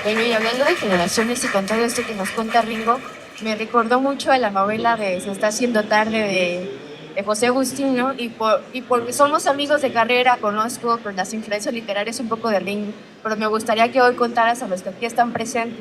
Bueno, y hablando de generaciones y con todo esto que nos cuenta Ringo, me recordó mucho a la novela de Se está haciendo tarde de José Agustín, ¿no? Y porque somos amigos de carrera, conozco por las influencias literarias un poco de Ringo, pero me gustaría que hoy contaras a los que aquí están presentes,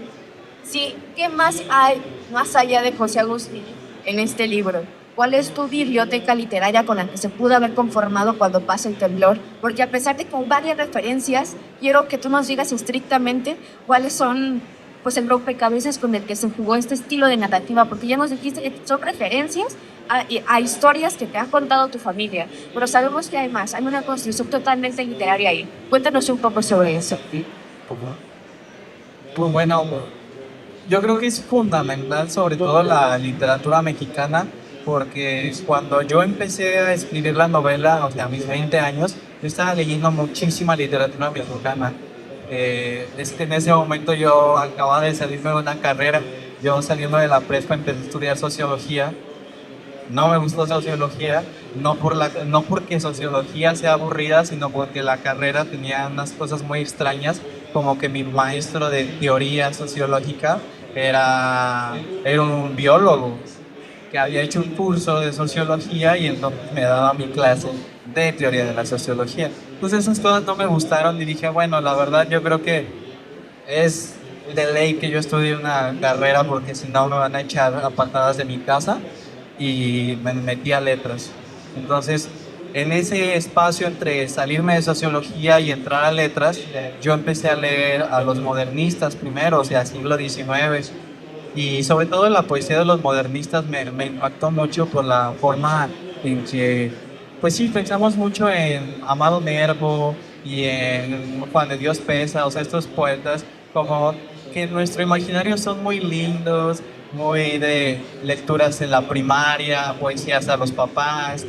sí, ¿qué más hay más allá de José Agustín en este libro? ¿Cuál es tu biblioteca literaria con la que se pudo haber conformado cuando pasa el temblor? Porque a pesar de que hay varias referencias, quiero que tú nos digas estrictamente cuáles son, pues, el rompecabezas con el que se jugó este estilo de narrativa, porque ya nos dijiste que son referencias a historias que te ha contado tu familia, pero sabemos que hay más, hay una construcción totalmente literaria ahí. Cuéntanos un poco sobre eso. Pues bueno, yo creo que es fundamental sobre todo la literatura mexicana, porque cuando yo empecé a escribir la novela, o sea, a mis 20 años, yo estaba leyendo muchísima literatura mexicana. En ese momento yo acababa de salirme de una carrera, yo saliendo de la prepa empecé a estudiar sociología. No me gustó sociología, no porque sociología sea aburrida, sino porque la carrera tenía unas cosas muy extrañas, como que mi maestro de teoría sociológica era un biólogo que había hecho un curso de sociología y entonces me daba mi clase de teoría de la sociología. Entonces esas cosas no me gustaron y dije, bueno, la verdad yo creo que es de ley que yo estudie una carrera porque si no me van a echar a patadas de mi casa y me metí a letras. Entonces, en ese espacio entre salirme de sociología y entrar a letras, yo empecé a leer a los modernistas primero, o sea, siglo XIX. Y sobre todo la poesía de los modernistas me impactó mucho por la forma en que, pues sí, pensamos mucho en Amado Nervo y en Juan de Dios Pesa, o sea, estos poetas como que en nuestro imaginario son muy lindos, muy de lecturas en la primaria, poesías a los papás,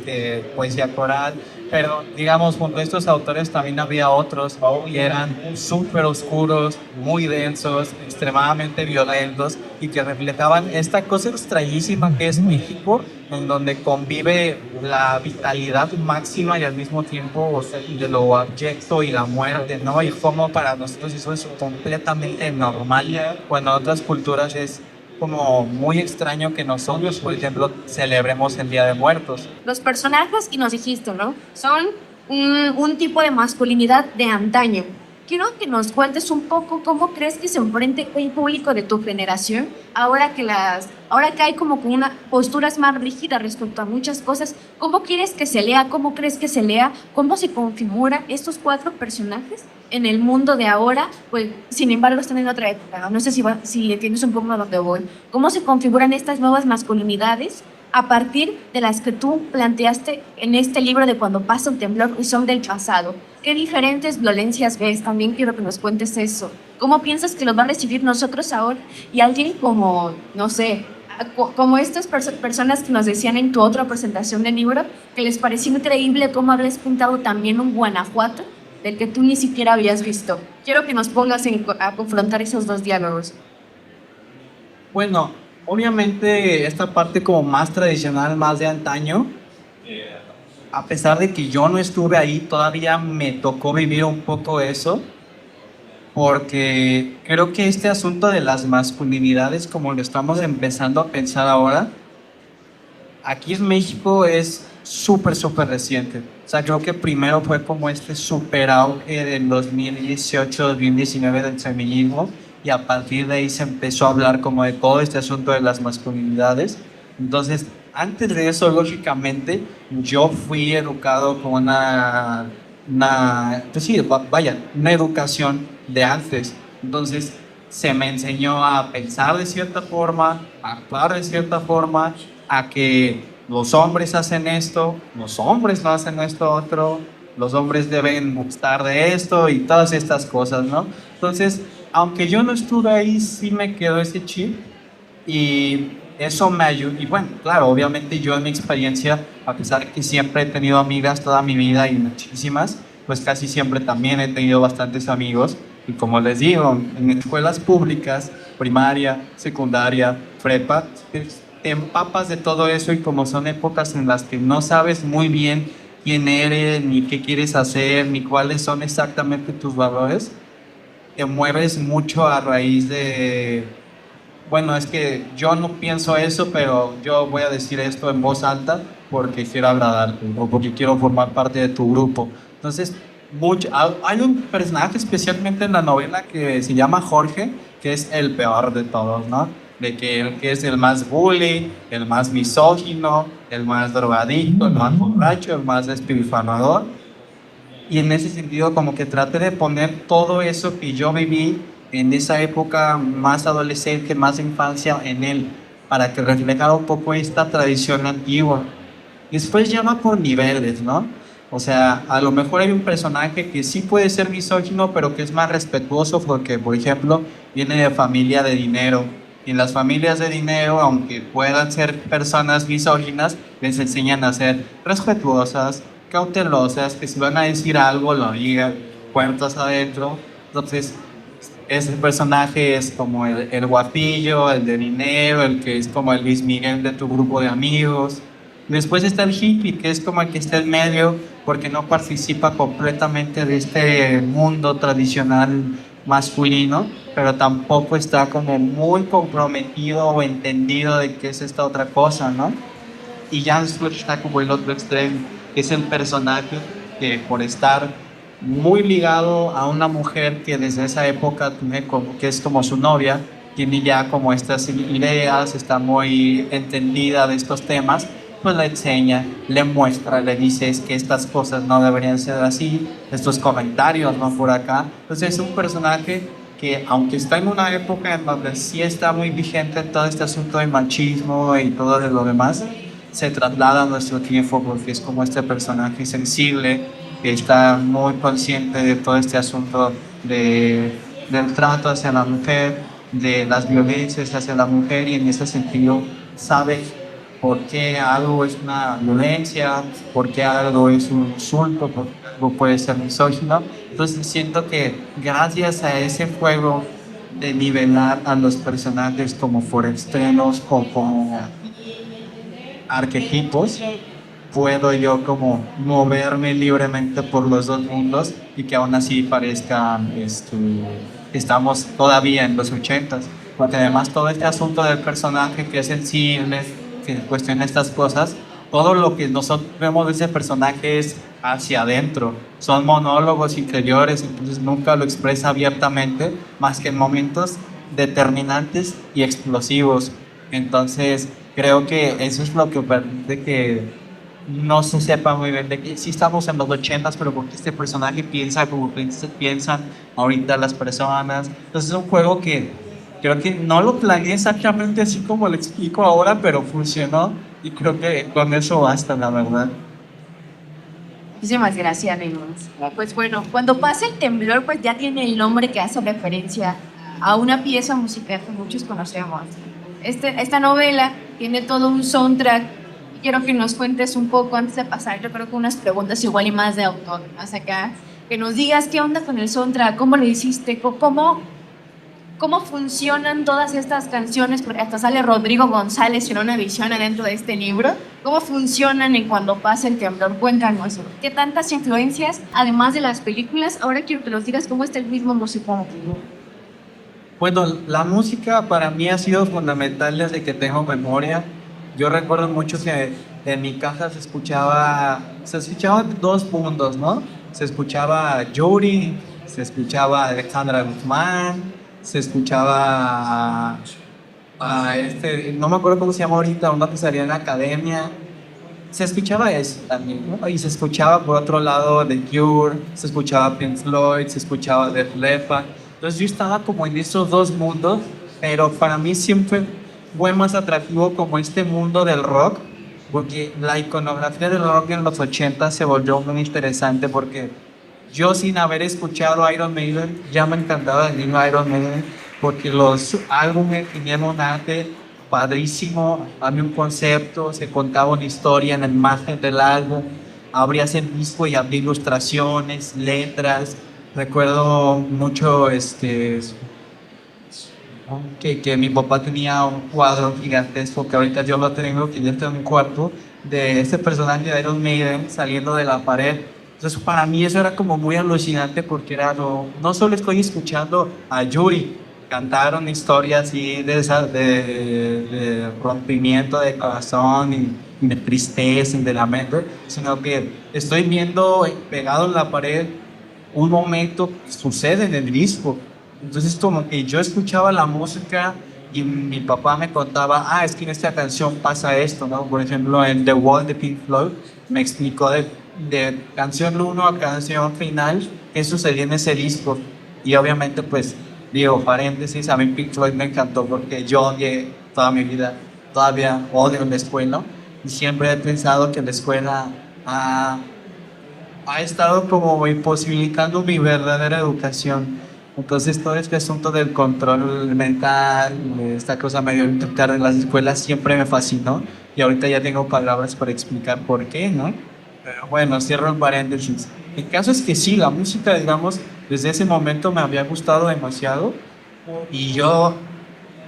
poesía coral, pero digamos, junto a estos autores también había otros y eran súper oscuros, muy densos, extremadamente violentos y que reflejaban esta cosa extrañísima que es México, en donde convive la vitalidad máxima y al mismo tiempo, o sea, de lo abyecto y la muerte, ¿no? Y cómo para nosotros eso es completamente normal, cuando en otras culturas es como muy extraño que nosotros, por ejemplo, celebremos el Día de Muertos. Los personajes, y nos dijiste, ¿no? Son un tipo de masculinidad de antaño. Quiero que nos cuentes un poco cómo crees que se enfrente un público de tu generación ahora que hay como que una posturas más rígidas respecto a muchas cosas. ¿Cómo quieres que se lea? ¿Cómo crees que se lea? ¿Cómo se configuran estos cuatro personajes en el mundo de ahora? Pues, sin embargo, están en otra época, ¿no? No sé si entiendes un poco a dónde voy. ¿Cómo se configuran estas nuevas masculinidades a partir de las que tú planteaste en este libro de Cuando pasa un temblor y son del pasado? ¿Qué diferentes violencias ves? También quiero que nos cuentes eso. ¿Cómo piensas que los va a recibir nosotros ahora? Y alguien como, no sé, como estas personas que nos decían en tu otra presentación del libro, que les pareció increíble cómo habías pintado también un Guanajuato del que tú ni siquiera habías visto. Quiero que nos pongas a confrontar esos dos diálogos. Bueno, obviamente esta parte como más tradicional, más de antaño, a pesar de que yo no estuve ahí, todavía me tocó vivir un poco eso, porque creo que este asunto de las masculinidades, como lo estamos empezando a pensar ahora, aquí en México es súper reciente. O sea, creo que primero fue como este super auge del 2018-2019 del feminismo y a partir de ahí se empezó a hablar como de todo este asunto de las masculinidades. Entonces, antes de eso, lógicamente, yo fui educado con pues sí, vaya, una educación de antes. Entonces, se me enseñó a pensar de cierta forma, a actuar de cierta forma, a que los hombres hacen esto, los hombres no hacen esto otro, los hombres deben gustar de esto y todas estas cosas, ¿no? Entonces, aunque yo no estuve ahí, sí me quedó ese chip y eso me ayudó. Y bueno, claro, obviamente yo en mi experiencia, a pesar de que siempre he tenido amigas toda mi vida y muchísimas, pues casi siempre también he tenido bastantes amigos. Y como les digo, en escuelas públicas, primaria, secundaria, prepa, te empapas de todo eso y como son épocas en las que no sabes muy bien quién eres, ni qué quieres hacer, ni cuáles son exactamente tus valores, te mueves mucho a raíz de, bueno, es que yo no pienso eso, pero yo voy a decir esto en voz alta porque quiero agradarte o porque quiero formar parte de tu grupo. Entonces, hay un personaje especialmente en la novela que se llama Jorge, que es el peor de todos, ¿no? De que es el más bully, el más misógino, el más drogadicto, el más borracho, el más despilfarrador. Y en ese sentido, como que traté de poner todo eso que yo viví en esa época más adolescente, más infancia en él, para que reflejara un poco esta tradición antigua. Después llama por niveles, ¿no? O sea, a lo mejor hay un personaje que sí puede ser misógino, pero que es más respetuoso porque, por ejemplo, viene de familia de dinero. Y en las familias de dinero, aunque puedan ser personas misóginas, les enseñan a ser respetuosas, cautelosas, que si van a decir algo, lo digan puertas adentro. Entonces, ese personaje es como el guapillo, el de dinero, el que es como el Luis Miguel de tu grupo de amigos. Después está el hippie, que es como el que está en medio, porque no participa completamente de este mundo tradicional masculino, pero tampoco está como muy comprometido o entendido de qué es esta otra cosa, ¿no? Y ya después está como el otro extremo, que es el personaje que por estar muy ligado a una mujer que desde esa época tiene como, que es como su novia, tiene ya como estas ideas, está muy entendida de estos temas, pues le enseña, le muestra, le dice es que estas cosas no deberían ser así, estos comentarios no por acá. Entonces es un personaje que aunque está en una época en donde sí está muy vigente todo este asunto de machismo y todo de lo demás, se traslada a nuestro tiempo porque es como este personaje sensible que está muy consciente de todo este asunto del trato hacia la mujer, de las violencias hacia la mujer y en ese sentido sabe por qué algo es una violencia, por qué algo es un insulto, por qué algo puede ser misógino. Entonces siento que gracias a ese juego de nivelar a los personajes como por extremos o como arquetipos, puedo yo como moverme libremente por los dos mundos y que aún así parezca estamos todavía en los ochentas, porque además todo este asunto del personaje que es sensible, que cuestiona estas cosas, todo lo que nosotros vemos de ese personaje es hacia adentro, son monólogos interiores, entonces nunca lo expresa abiertamente, más que en momentos determinantes y explosivos. Entonces, creo que eso es lo que permite que no se sepa muy bien de que sí estamos en los ochentas, pero porque este personaje piensa como piensan ahorita las personas. Entonces es un juego que creo que no lo planeé exactamente así como lo explico ahora, pero funcionó y creo que con eso basta, la verdad. Muchísimas gracias, Reynolds. Pues bueno, cuando pasa el temblor, pues ya tiene el nombre que hace referencia a una pieza musical que muchos conocemos. Esta novela tiene todo un soundtrack. Quiero que nos cuentes un poco antes de pasar, yo creo que unas preguntas igual y más de autor, más acá, que nos digas qué onda con el soundtrack, cómo lo hiciste, cómo funcionan todas estas canciones, porque hasta sale Rodrigo González en una visión adentro de este libro, cómo funcionan en Cuando pasa el temblor. Cuéntanos, ¿qué tantas influencias, además de las películas? Ahora quiero que nos digas cómo está el mismo musical. Bueno, la música para mí ha sido fundamental desde que tengo memoria. Yo recuerdo mucho que en mi casa se escuchaban dos mundos, ¿no? Se escuchaba Yuri, se escuchaba Alejandra Guzmán, se escuchaba no me acuerdo cómo se llama ahorita, uno que salía en la academia. Se escuchaba eso también, ¿no? Y se escuchaba por otro lado The Cure, se escuchaba Pink Floyd, se escuchaba Def Leppard. Entonces yo estaba como en esos dos mundos, pero para mí siempre fue más atractivo como este mundo del rock, porque la iconografía del rock en los 80 se volvió muy interesante porque yo sin haber escuchado Iron Maiden ya me encantaba el mismo Iron Maiden porque los álbumes tenían un arte padrísimo, había un concepto, se contaba una historia en la imagen del álbum, abrías el disco y había ilustraciones, letras. Recuerdo mucho que mi papá tenía un cuadro gigantesco que ahorita yo lo tengo, que ya está en mi cuarto, de este personaje de Iron Maiden saliendo de la pared. Entonces para mí eso era como muy alucinante porque era no solo estoy escuchando a Yuri cantar una historia así de rompimiento de corazón y de tristeza y de lamento, sino que estoy viendo pegado en la pared un momento que sucede en el disco. Entonces como que yo escuchaba la música y mi papá me contaba, es que en esta canción pasa esto, ¿no? Por ejemplo, en The Wall de Pink Floyd me explicó de canción 1 a canción final qué sucedía en ese disco. Y obviamente pues digo, paréntesis, a mí Pink Floyd me encantó porque yo odié toda mi vida, todavía odio la escuela y siempre he pensado que la escuela ha estado como imposibilitando mi verdadera educación. Entonces todo este asunto del control mental, esta cosa medio autoritaria en las escuelas siempre me fascinó y ahorita ya tengo palabras para explicar por qué, ¿no? Pero bueno, cierro el paréntesis. El caso es que sí, la música, digamos, desde ese momento me había gustado demasiado y yo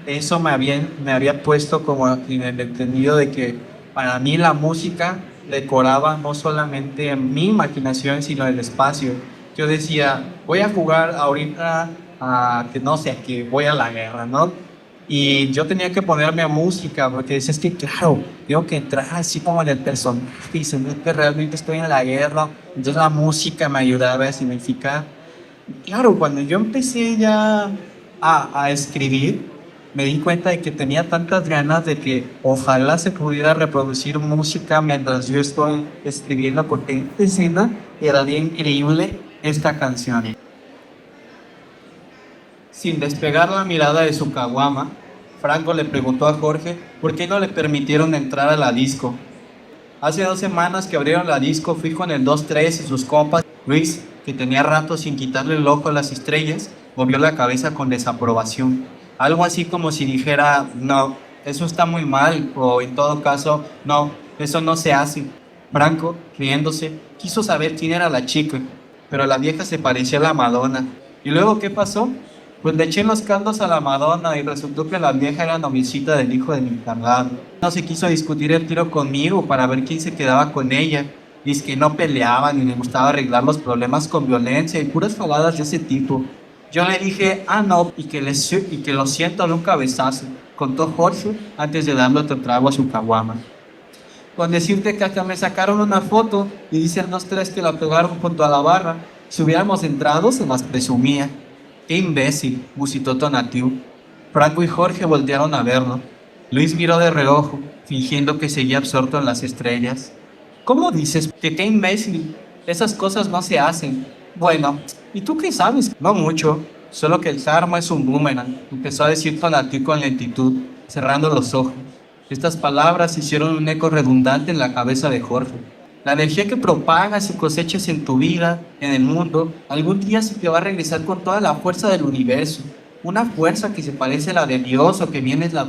eso me había puesto como en el entendido de que para mí la música decoraba no solamente mi imaginación, sino el espacio. Yo decía, voy a jugar ahorita a que no sé, a que voy a la guerra, ¿no? Y yo tenía que ponerme a música, porque decías que, claro, tengo que entrar así como en el personaje y sentir que realmente estoy en la guerra. Entonces la música me ayudaba a significar. Claro, cuando yo empecé ya a escribir, me di cuenta de que tenía tantas ganas de que ojalá se pudiera reproducir música mientras yo estoy escribiendo, porque en esta escena era bien increíble esta canción. Sin despegar la mirada de su caguama, Franco le preguntó a Jorge por qué no le permitieron entrar a la disco. Hace 2 semanas que abrieron la disco, fui con el 2-3 y sus compas. Luis, que tenía rato sin quitarle el ojo a las estrellas, movió la cabeza con desaprobación. Algo así como si dijera, no, eso está muy mal, o en todo caso, no, eso no se hace. Franco, riéndose, quiso saber quién era la chica, pero la vieja se parecía a la Madonna. ¿Y luego qué pasó? Pues le eché los caldos a la Madonna y resultó que la vieja era novicita del hijo de mi encargado. No se quiso discutir el tiro conmigo para ver quién se quedaba con ella. Dice que no peleaban y le gustaba arreglar los problemas con violencia y puras faladas de ese tipo. Yo le dije, no, y que lo siento en un cabezazo, contó Jorge antes de darle otro trago a su caguama. Con decirte que hasta me sacaron una foto y dicen los 3 que la pegaron junto a la barra. Si hubiéramos entrado, se las presumía. ¡Qué imbécil!, musitó Tonatiuh. Franco y Jorge voltearon a verlo. Luis miró de reojo, fingiendo que seguía absorto en las estrellas. ¿Cómo dices que qué imbécil? Esas cosas no se hacen. Bueno, ¿y tú qué sabes? No mucho, solo que el karma es un boomerang, empezó a decir Tonatiuh con lentitud, cerrando los ojos. Estas palabras hicieron un eco redundante en la cabeza de Jorge. La energía que propagas y cosechas en tu vida, en el mundo, algún día se te va a regresar con toda la fuerza del universo. Una fuerza que se parece a la de Dios o que viene es la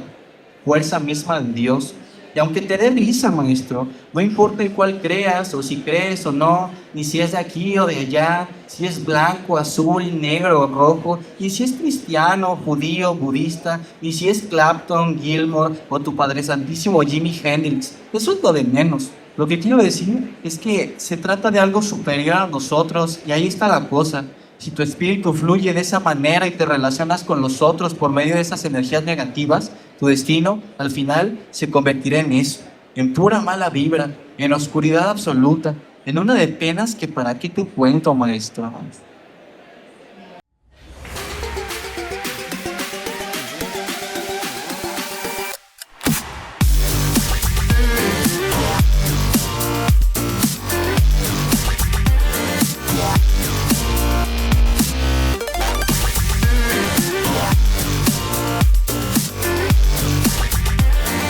fuerza misma de Dios. Y aunque te dé risa, maestro, no importa en cuál creas o si crees o no, ni si es de aquí o de allá, si es blanco, azul, negro o rojo, ni si es cristiano, judío, budista, ni si es Clapton, Gilmour o tu Padre Santísimo Jimi Hendrix. Eso es lo de menos. Lo que quiero decir es que se trata de algo superior a nosotros y ahí está la cosa. Si tu espíritu fluye de esa manera y te relacionas con los otros por medio de esas energías negativas, tu destino, al final, se convertirá en eso, en pura mala vibra, en oscuridad absoluta, en una de penas que para qué te cuento, maestro.